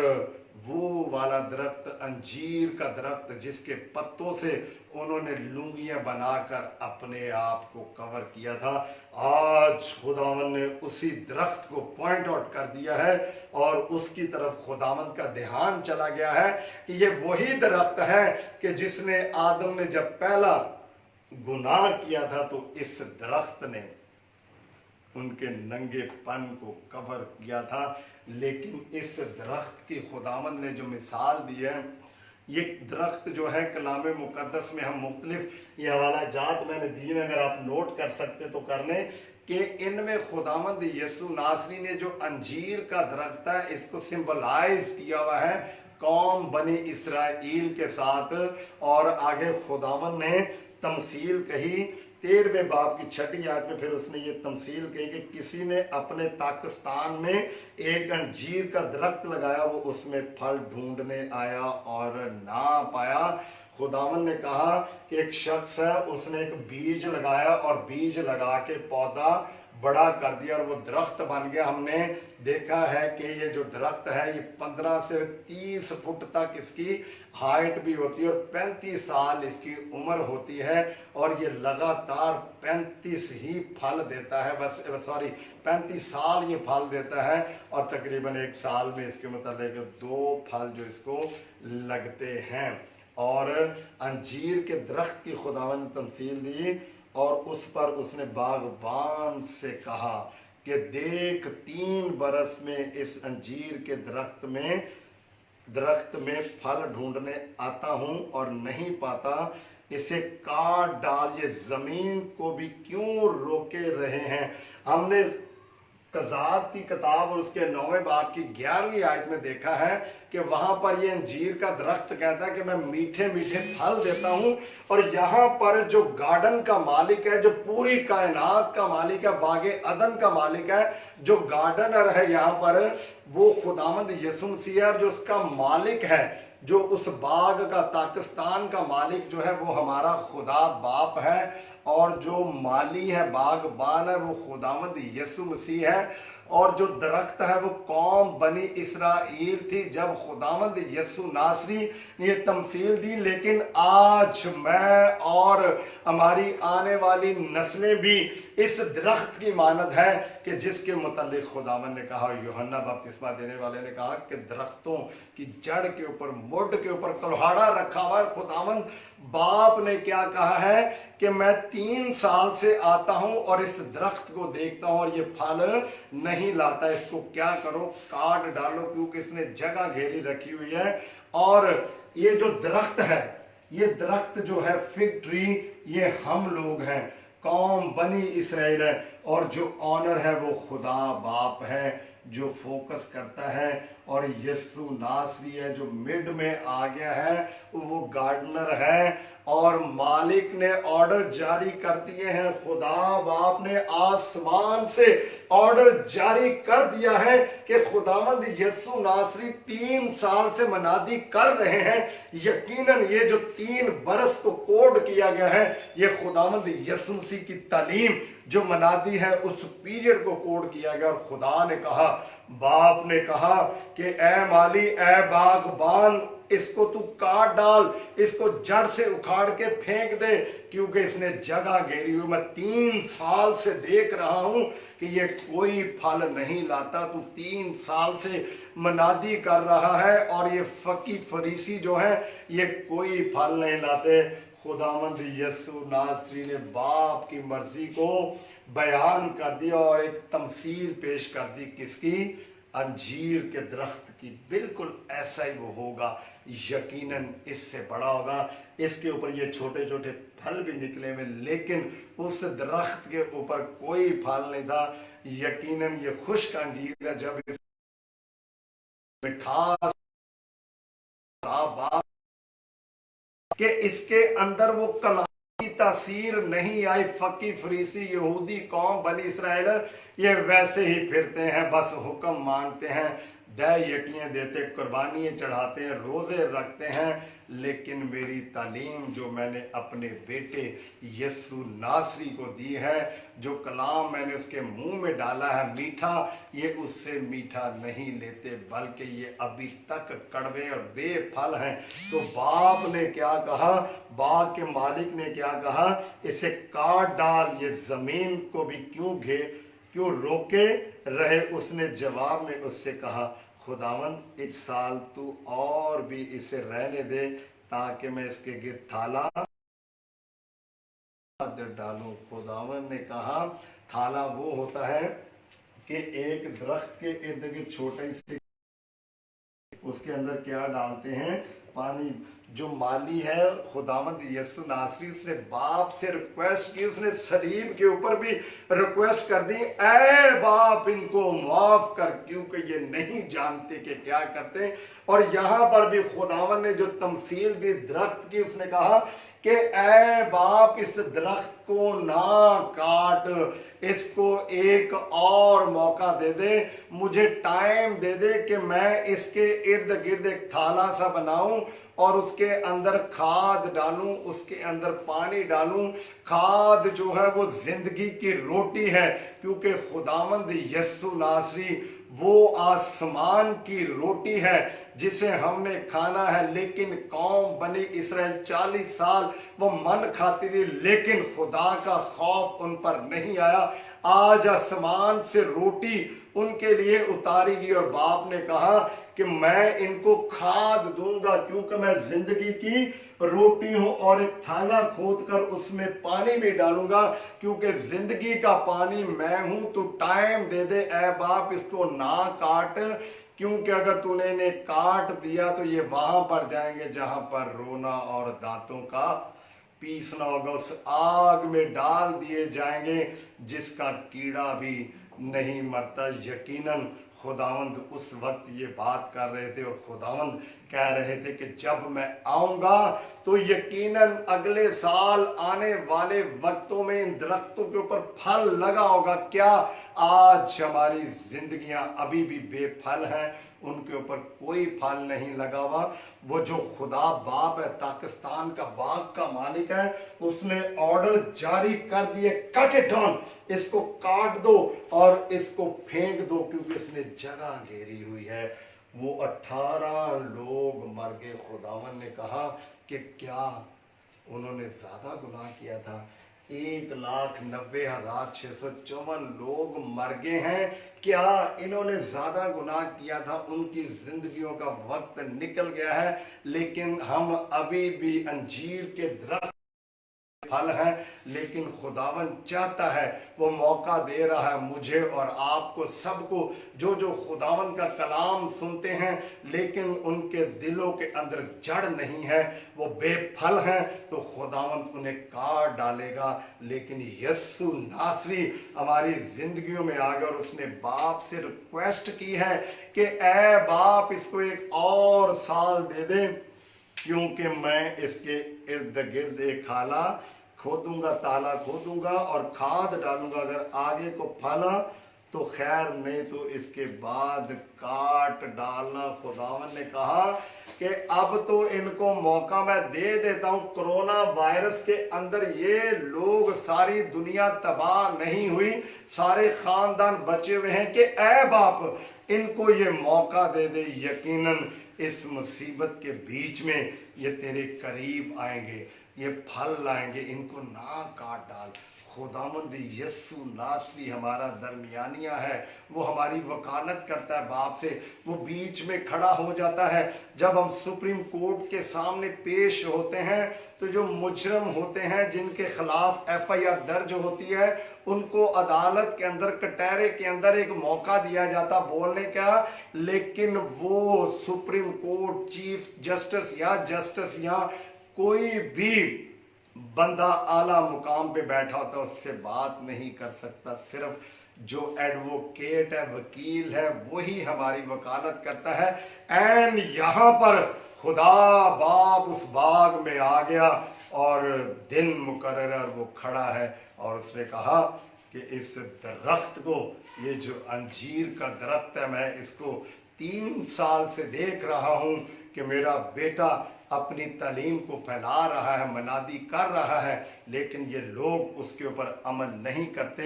وہ والا درخت انجیر کا درخت جس کے پتوں سے انہوں نے لنگیاں بنا کر اپنے آپ کو کور کیا تھا. آج خداوند نے اسی درخت کو پوائنٹ آؤٹ کر دیا ہے اور اس کی طرف خداوند کا دھیان چلا گیا ہے کہ یہ وہی درخت ہے کہ جس نے آدم نے جب پہلا گناہ کیا تھا تو اس درخت نے ان کے ننگے پن کو کور کیا تھا. لیکن اس درخت کی خداوند نے جو مثال دی ہے, یہ درخت جو ہے کلام مقدس میں ہم مختلف یہ حوالہ جات میں نے دیے ہیں, اگر آپ نوٹ کر سکتے تو کر لیں, کہ ان میں خداوند یسوع ناصری نے جو انجیر کا درخت ہے اس کو سمبلائز کیا ہوا ہے قوم بنی اسرائیل کے ساتھ. اور آگے خداوند نے تمثیل کہی 13ویں باب کی 6 آیت میں. پھر اس نے یہ تمثیل کہی کہ کسی نے اپنے پاکستان میں ایک انجیر کا درخت لگایا, وہ اس میں پھل ڈھونڈنے آیا اور نہ پایا. خداوند نے کہا کہ ایک شخص ہے, اس نے ایک بیج لگایا اور بیج لگا کے پودا بڑا کر دیا اور وہ درخت بن گیا. ہم نے دیکھا ہے کہ یہ جو درخت ہے یہ 15 سے 30 فٹ تک اس کی ہائٹ بھی ہوتی ہے اور 35 سال اس کی عمر ہوتی ہے, اور یہ لگاتار 35 ہی پھل دیتا ہے, 35 سال یہ پھل دیتا ہے, اور تقریباً 1 سال میں اس کے متعلق 2 پھل جو اس کو لگتے ہیں. اور انجیر کے درخت کی خداوند نے تمثیل دی اور اس پر اس نے باغبان سے کہا کہ دیکھ 3 برس میں اس انجیر کے درخت میں پھل ڈھونڈنے آتا ہوں اور نہیں پاتا, اسے کاٹ ڈال, یہ زمین کو بھی کیوں روکے رہے ہیں. ہم نے قضات کی کتاب اور اس کے 9ویں باب کی 11ویں آیت میں دیکھا ہے کہ وہاں پر یہ انجیر کا درخت کہتا ہے کہ میں میٹھے میٹھے پھل دیتا ہوں. اور یہاں پر جو گارڈن کا مالک ہے, جو پوری کائنات کا مالک ہے, باغ عدن کا مالک ہے, جو گارڈنر ہے یہاں پر, وہ خداوند یسوع مسیح ہے. اور جو اس کا مالک ہے, جو اس باغ کا پاکستان کا مالک جو ہے وہ ہمارا خدا باپ ہے, اور جو مالی ہے, باغبان ہے, وہ خداوند یسوع مسیح ہے. اور جو درخت ہے وہ قوم بنی اسرائیل تھی جب خداوند یسوع ناصری نے یہ تمثیل دی. لیکن آج میں اور ہماری آنے والی نسلیں بھی اس درخت کی مانند ہے کہ جس کے متعلق خداوند نے کہا, یوحنا بپتسمہ دینے والے نے کہا کہ درختوں کی جڑ کے اوپر, مڈ کے اوپر کلہاڑا رکھا ہوا ہے. خداوند باپ نے کیا کہا ہے کہ میں 3 سال سے آتا ہوں اور اس درخت کو دیکھتا ہوں اور یہ پھل نہیں لاتا, اس کو کیا کرو, کاٹ ڈالو, کیونکہ اس نے جگہ گھیری رکھی ہوئی ہے. اور یہ جو درخت ہے, یہ درخت جو ہے فگ ٹری, یہ ہم لوگ ہیں, قوم بنی اسرائیل ہے, اور جو آنر ہے وہ خدا باپ ہے جو فوکس کرتا ہے, اور یسوع ناصری ہے جو مڈ میں آ گیا ہے, وہ گارڈنر ہے. اور مالک نے آرڈر جاری کر دیے ہیں, خدا باپ نے آسمان سے آرڈر جاری کر دیا ہے کہ خداوند یسوع ناصری 3 سال سے منادی کر رہے ہیں. یقیناً یہ جو 3 برس کو کوڈ کیا گیا ہے, یہ خداوند یسوع مسیح کی تعلیم جو منادی ہے اس پیریڈ کو کوڈ کیا گیا. اور خدا نے کہا बाप ने कहा कि ए माली, ए बागबान, इसको तू काट डाल, इसको जड़ से उखाड़ के फेंक दे, क्योंकि इसने जगह घेरी हुई। मैं 3 साल से देख रहा हूं कि ये कोई फल नहीं लाता। तू 3 साल से मनादी कर रहा है और ये फकी फरीसी जो है ये कोई फल नहीं लाते। खुदावंद यीशु नासरी ने बाप की मर्जी को बयान कर दिया और एक तमसील पेश कर दी, किसकी? अंजीर के दरख्त की। बिल्कुल ऐसा ही वो होगा, यकीनन इससे बड़ा होगा। इसके ऊपर ये छोटे छोटे फल भी निकले हुए, लेकिन उस दरख्त के ऊपर कोई फल नहीं था। यकीनन ये खुश्क अंजीर है। जब इस मिठास कि इसके अंदर वो कलाम की तासीर नहीं आई। फकी फरीसी यहूदी कौम बनी इसराइल ये वैसे ही फिरते हैं, बस हुक्म मानते हैं, दय यकीन देते, कुर्बानियाँ चढ़ाते हैं, रोज़े रखते हैं, लेकिन मेरी तालीम जो मैंने अपने बेटे यीशु नासरी को दी है, जो कलाम मैंने उसके मुंह में डाला है मीठा, ये उससे मीठा नहीं लेते, बल्कि ये अभी तक कड़वे और बेफल हैं। तो बाप ने क्या कहा, बाग के मालिक ने क्या कहा, इसे काट डाल, ये ज़मीन को भी क्यों रोके रहे। उसने जवाब में उससे कहा, खुदावंद इस साल तू और भी इसे रहने दे, ताकि मैं इसके गिर थाला डालूं। खुदावंद ने कहा, थाला वो होता है कि एक दरख्त के इर्द गिर्द छोटे से, उसके अंदर क्या डालते हैं? पानी। जो माली है खुदावंद यीशु नासरी, उसने बाप से रिक्वेस्ट की, उसने सलीब के ऊपर भी रिक्वेस्ट कर दी, ऐ बाप इनको माफ कर, क्योंकि ये नहीं जानते कि क्या करते। और यहां पर भी खुदावंद ने जो तमसील दी दरख्त की, उसने कहा कि ऐ बाप इस दरख्त को ना काट, इसको एक और मौका दे दे, मुझे टाइम दे दे कि मैं इसके इर्द गिर्द एक थाला सा बनाऊं और उसके अंदर खाद डालूं, उसके अंदर पानी डालूं। खाद जो है वो जिंदगी की रोटी है, क्योंकि खुदावंद यीशु नासरी वो आसमान की रोटी है जिसे हमने खाना है। लेकिन कौम बनी इसराइल 40 साल वो मन खाती रही, लेकिन खुदा का खौफ उन पर नहीं आया। आज आसमान से रोटी उनके लिए उतारी गई और बाप ने कहा कि मैं इनको खाद दूंगा, क्योंकि मैं जिंदगी की रोटी हूं, और एक थाला खोद कर उसमें पानी भी डालूंगा, क्योंकि जिंदगी का पानी मैं हूं। तो टाइम दे दे ऐ बाप, इसको ना काट, क्योंकि अगर तूने इन्हें काट दिया तो ये वहां पर जाएंगे जहां पर रोना और दांतों का पीसना होगा। उस आग में डाल दिए जाएंगे जिसका कीड़ा भी नहीं मरता। यकीनन खुदावंद उस वक्त ये बात कर रहे थे और खुदावंद कह रहे थे कि जब मैं आऊंगा तो यकीनन अगले साल आने वाले वक्तों में इन दरख्तों के ऊपर फल लगा होगा। क्या आज हमारी जिंदगियां अभी भी बेफल हैं, उनके ऊपर कोई फल नहीं लगा हुआ। वो जो खुदा बाप है, पाकिस्तान का बाग का मालिक है, उसने ऑर्डर जारी कर दिए, कट इट डाउन, इसको काट दो और इसको फेंक दो, क्योंकि इसने जगह घेरी हुई है। वो 18 लोग मर गए। खुदावन ने कहा कि क्या उन्होंने ज्यादा गुनाह किया था? 1,90,654 लोग मर गए हैं। क्या इन्होंने ज्यादा गुनाह किया था? उनकी जिंदगियों का वक्त निकल गया है, लेकिन हम अभी भी अंजीर के दरख्त फल है। लेकिन खुदावन चाहता है, वो मौका दे रहा है मुझे और आपको सबको, जो जो खुदावन का कलाम सुनते हैं लेकिन उनके दिलों के अंदर जड़ नहीं है, वो बेफल हैं, तो खुदावन उन्हें काट डालेगा। लेकिन यीशु नासरी हमारी जिंदगियों में आ गया और उसने बाप से रिक्वेस्ट की है कि ऐ बाप इसको एक और साल दे दे, क्योंकि मैं इसके इर्द गिर्द एक खाला खोदूंगा, ताला खोदूंगा और खाद डालूंगा। अगर आगे को फला तो खैर, नहीं तो इसके बाद काट डालना। खुदावन ने कहा کہ اب تو ان کو موقع میں دے دیتا ہوں. کرونا وائرس کے اندر یہ لوگ ساری دنیا تباہ نہیں ہوئی, سارے خاندان بچے ہوئے ہیں کہ اے باپ ان کو یہ موقع دے دے, یقیناً اس مصیبت کے بیچ میں یہ تیرے قریب آئیں گے, یہ پھل لائیں گے, ان کو نہ کاٹ ڈال. خداوند یسوع ناصری ہمارا درمیانیہ ہے, وہ ہماری وکالت کرتا ہے باپ سے, وہ بیچ میں کھڑا ہو جاتا ہے. جب ہم سپریم کورٹ کے سامنے پیش ہوتے ہیں تو جو مجرم ہوتے ہیں جن کے خلاف ایف آئی آر درج ہوتی ہے ان کو عدالت کے اندر کٹہرے کے اندر ایک موقع دیا جاتا بولنے کا, لیکن وہ سپریم کورٹ چیف جسٹس یا کوئی بھی بندہ اعلیٰ مقام پہ بیٹھا ہوتا ہے اس سے بات نہیں کر سکتا. صرف جو ایڈوکیٹ ہے, وکیل ہے, وہی ہماری وکالت کرتا ہے. این یہاں پر خدا باپ اس باغ میں آ گیا اور دن مقرر ہے اور وہ کھڑا ہے اور اس نے کہا کہ اس درخت کو, یہ جو انجیر کا درخت ہے, میں اس کو 3 سال سے دیکھ رہا ہوں کہ میرا بیٹا اپنی تعلیم کو پھیلا رہا ہے, منادی کر رہا ہے, لیکن یہ لوگ اس کے اوپر عمل نہیں کرتے.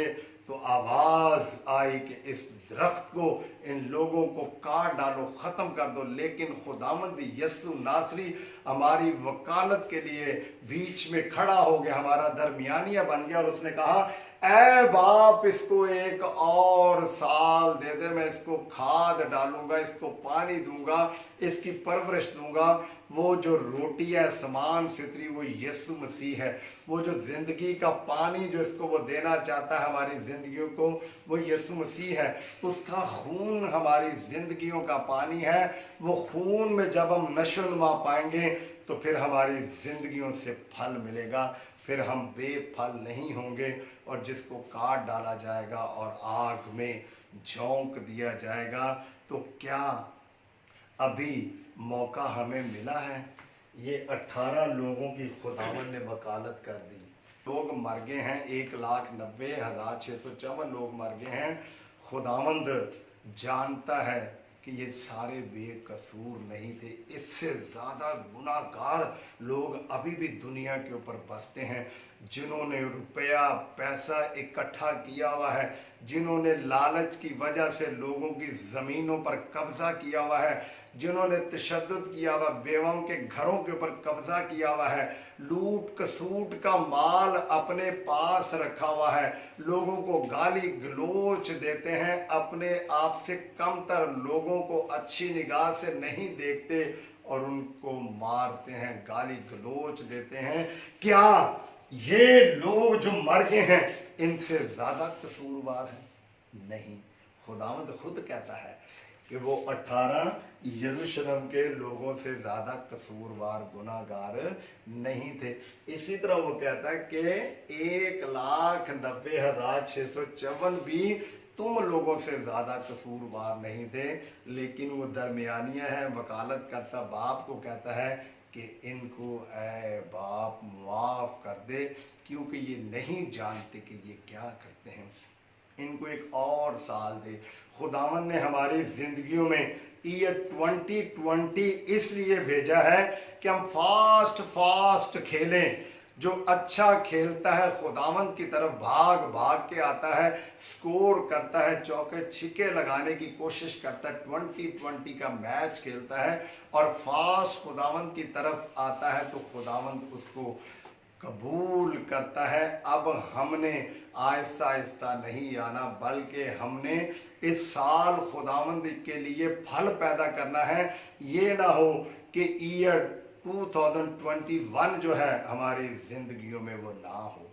تو آواز آئی کہ اس درخت کو, ان لوگوں کو کاٹ ڈالو, ختم کر دو. لیکن خداوند یسوع ناصری ہماری وکالت کے لیے بیچ میں کھڑا ہو گیا, ہمارا درمیانیہ بن گیا, اور اس نے کہا اے باپ اس کو 1 اور سال دے دے, میں اس کو کھاد ڈالوں گا, اس کو پانی دوں گا, اس کی پرورش دوں گا. وہ جو روٹی ہے سمان ستری وہ یسوع مسیح ہے, وہ جو زندگی کا پانی جو اس کو وہ دینا چاہتا ہے ہماری زندگیوں کو وہ یسوع مسیح ہے. اس کا خون ہماری زندگیوں کا پانی ہے. وہ خون میں جب ہم نشو و نما پائیں گے تو پھر ہماری زندگیوں سے پھل ملے گا, پھر ہم بے پھل نہیں ہوں گے. اور جس کو کاٹ ڈالا جائے گا اور آگ میں جھونک دیا جائے گا, تو کیا ابھی موقع ہمیں ملا ہے؟ یہ 18 لوگوں کی خداوند نے وکالت کر دی. لوگ مر گئے ہیں, 1,90,654 لوگ مر گئے ہیں. خداوند جانتا ہے کہ یہ سارے بے قصور نہیں تھے. اس سے زیادہ گناہ گار لوگ ابھی بھی دنیا کے اوپر بستے ہیں, جنہوں نے روپیہ پیسہ اکٹھا کیا ہوا ہے, جنہوں نے لالچ کی وجہ سے لوگوں کی زمینوں پر قبضہ کیا ہوا ہے, جنہوں نے تشدد کیا ہوا, بیواؤں کے گھروں کے اوپر قبضہ کیا ہوا ہے, لوٹ کسوٹ کا مال اپنے پاس رکھا ہوا ہے, لوگوں کو گالی گلوچ دیتے ہیں, اپنے آپ سے کم تر لوگوں کو اچھی نگاہ سے نہیں دیکھتے اور ان کو مارتے ہیں, گالی گلوچ دیتے ہیں. کیا یہ لوگ جو مر گئے ہیں ان سے زیادہ قصوروار ہیں؟ نہیں. خداوند خود کہتا ہے کہ وہ 18 یروشلم کے لوگوں سے زیادہ قصوروار گناہ گار نہیں تھے. اسی طرح وہ کہتا ہے کہ 1,90,654 بھی تم لوگوں سے زیادہ قصوروار نہیں تھے, لیکن وہ درمیانیہ ہے, وکالت کرتا باپ کو کہتا ہے کہ ان کو اے باپ معاف کر دے, کیونکہ یہ نہیں جانتے کہ یہ کیا کرتے ہیں. ان کو 1 اور سال دے. خداوند نے ہماری زندگیوں میں ایئر 2020 اس لیے بھیجا ہے کہ ہم فاسٹ کھیلیں. جو اچھا کھیلتا ہے خداوند کی طرف بھاگ کے آتا ہے, سکور کرتا ہے, چوکے چھکے لگانے کی کوشش کرتا ہے, 2020 کا میچ کھیلتا ہے اور فاسٹ خداوند کی طرف آتا ہے تو خداوند اس کو قبول کرتا ہے. اب ہم نے آہستہ آہستہ نہیں آنا, بلکہ ہم نے اس سال خداوند کے لیے پھل پیدا کرنا ہے. یہ نہ ہو کہ ایئر 2021 جو ہے ہماری زندگیوں میں وہ نہ ہو.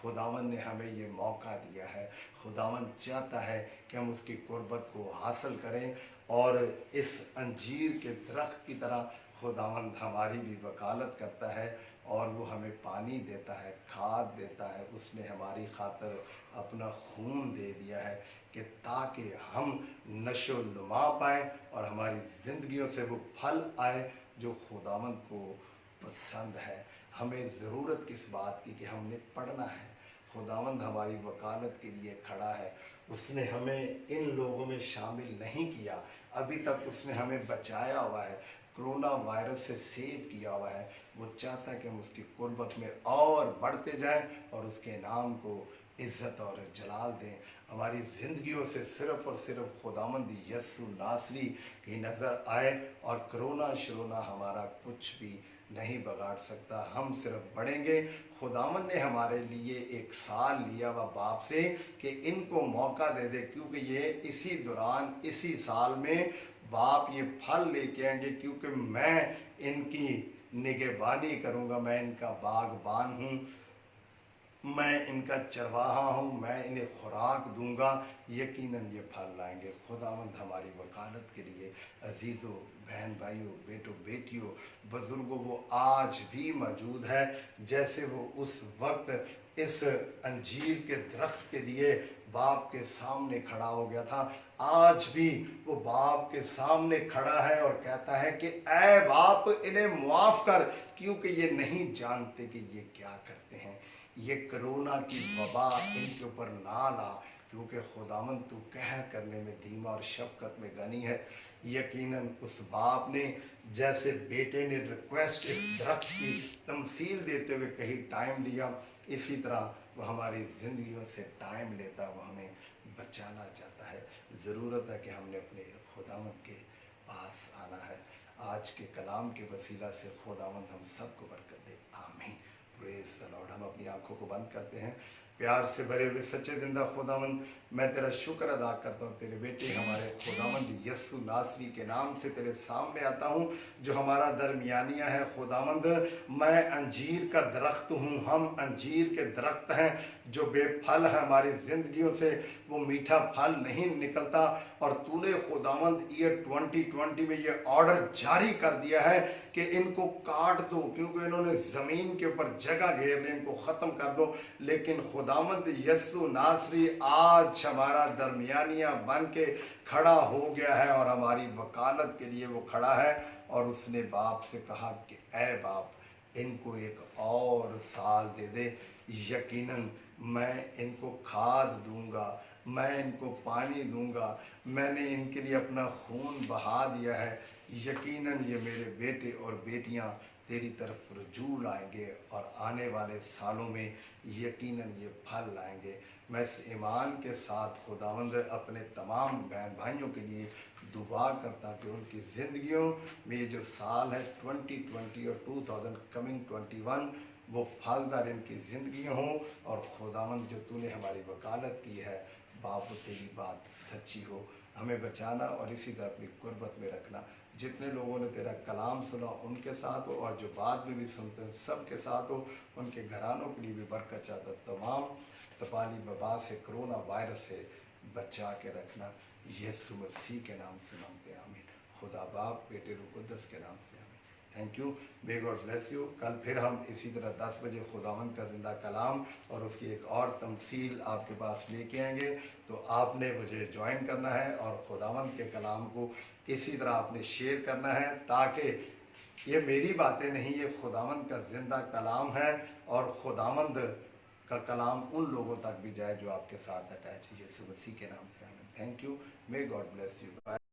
خداوند نے ہمیں یہ موقع دیا ہے. خداوند چاہتا ہے کہ ہم اس کی قربت کو حاصل کریں, اور اس انجیر کے درخت کی طرح خداوند ہماری بھی وکالت کرتا ہے اور وہ ہمیں پانی دیتا ہے, کھاد دیتا ہے. اس نے ہماری خاطر اپنا خون دے دیا ہے کہ تاکہ ہم نشو و نما پائیں اور ہماری زندگیوں سے وہ پھل آئے جو خداوند کو پسند ہے. ہمیں ضرورت کس بات کی کہ ہم نے پڑھنا ہے. خداوند ہماری وکالت کے لیے کھڑا ہے. اس نے ہمیں ان لوگوں میں شامل نہیں کیا, ابھی تک اس نے ہمیں بچایا ہوا ہے. कोरोना वायरस से सेव किया हुआ है, वो चाहता है कि हम उसकी कुर्बत में और बढ़ते जाएं और उसके नाम को इज़्ज़त और जलाल दें। हमारी ज़िंदगियों से सिर्फ़ और सिर्फ खुदावंद यस्सु नासरी ही नज़र आए और कोरोना शरोना हमारा कुछ भी नहीं बिगाड़ सकता। हम सिर्फ बढ़ेंगे। खुदावंद ने हमारे लिए एक साल लिया हुआ बाप से कि इनको मौका दे दे, क्योंकि ये इसी दौरान इसी साल में बाप ये फल लेके आएंगे, क्योंकि मैं इनकी निगहबानी करूँगा, मैं इनका बागबान हूँ, मैं इनका चरवाहा हूँ, मैं इन्हें खुराक दूंगा, यकीनन ये फल लाएंगे। खुदावंद हमारी वकालत के लिए अजीज़ों, बहन भाइयों, बेटों बेटियों, बुज़ुर्गों, वो आज भी मौजूद है जैसे वो उस वक्त इस अंजीर के दरख्त के लिए बाप के सामने खड़ा हो गया था। आज भी वो बाप के सामने खड़ा है और कहता है कि ऐ बाप, इन्हें माफ़ कर, क्योंकि ये नहीं जानते कि ये क्या करते हैं। ये कोरोना की वबा इनके ऊपर ना ला, क्योंकि खुदावंद तू कहर करने में धीमा और शफकत में गनी है। यकीनन उस बाप ने जैसे बेटे ने रिक्वेस्ट इस दरख्त की तमसील देते हुए कहीं टाइम लिया, इसी तरह वो हमारी ज़िंदगियों से टाइम लेता, वो हमें बचाना चाहता है। ज़रूरत है कि हमने अपने खुदावंद के पास आना है। आज के कलाम के वसीला से खुदावंद हम सबको बरकत दे, आमीन। Praise the Lord. हम अपनी आंखों को बंद करते हैं। प्यार से भरे हुए सच्चे जिंदा खुदावंद, मैं तेरा शुक्र अदा करता हूँ, तेरे बेटे हमारे खुदावंद यस्सु नासरी के नाम से तेरे सामने आता हूँ, जो हमारा दरमियानिया है। खुदावंद, मैं अंजीर का दरख्त हूँ, हम अंजीर के दरख्त हैं जो बेफल है। हमारी ज़िंदगियों से वो मीठा फल नहीं निकलता, और तूने खुदावंद ईयर 2020 में ये ऑर्डर जारी कर दिया है कि इनको काट दो, क्योंकि इन्होंने ज़मीन के ऊपर जगह घेर ली, इनको ख़त्म कर दो। लेकिन खुदावंद यस्सु नासरी आज हमारा दरमियानिया बन के खड़ा हो गया है और हमारी वकालत के लिए वो खड़ा है। और उसने बाप से कहा कि ऐ बाप, इनको एक और साल दे दे। यकीनन मैं इनको खाद दूंगा, मैं इनको पानी दूंगा, मैंने इनके लिए अपना खून बहा दिया है। यकीनन ये मेरे बेटे और बेटियां तेरी तरफ रुजू लाएंगे और आने वाले सालों में यकीनन ये फल लाएंगे। मैं इस ईमान के साथ खुदावंद अपने तमाम बहन भाइयों के लिए दुआ करता कि उनकी ज़िंदगियों में ये जो साल है 2020 और 2000 कमिंग 21, वो फलदार इनकी ज़िंदगी हों। और खुदावंद, जो तूने हमारी वकालत की है बाप, तेरी बात सच्ची हो। हमें बचाना और इसी तरह अपनी कुर्बत में रखना। जितने लोगों ने तेरा कलाम सुना उनके साथ हो, और जो बाद में भी सुनते हैं सब के साथ हो। उनके घरानों के लिए भी बरकत चाहता। तमाम तपाली वबा से, कोरोना वायरस से बचा के रखना। यीशु मसीह के नाम से मांगते हैं, आमीन। खुदा बाप, बेटे रूह कुद्दस के नाम से, आमीन। Thank you. May God bless you. कल फिर हम इसी तरह 10 बजे खुदावंद का ज़िंदा कलाम और उसकी एक और तमसील आपके पास लेके आएंगे। तो आपने मुझे ज्वाइन करना है और खुदावंद के कलाम को इसी तरह आपने शेयर करना है, ताकि ये मेरी बातें नहीं, ये खुदावंद का ज़िंदा कलाम है और खुदावंद का कलाम उन लोगों तक भी जाए जो आपके साथ अटैच है। यीशु मसीह के नाम से, आमीन। Thank you. May God bless you. Bye.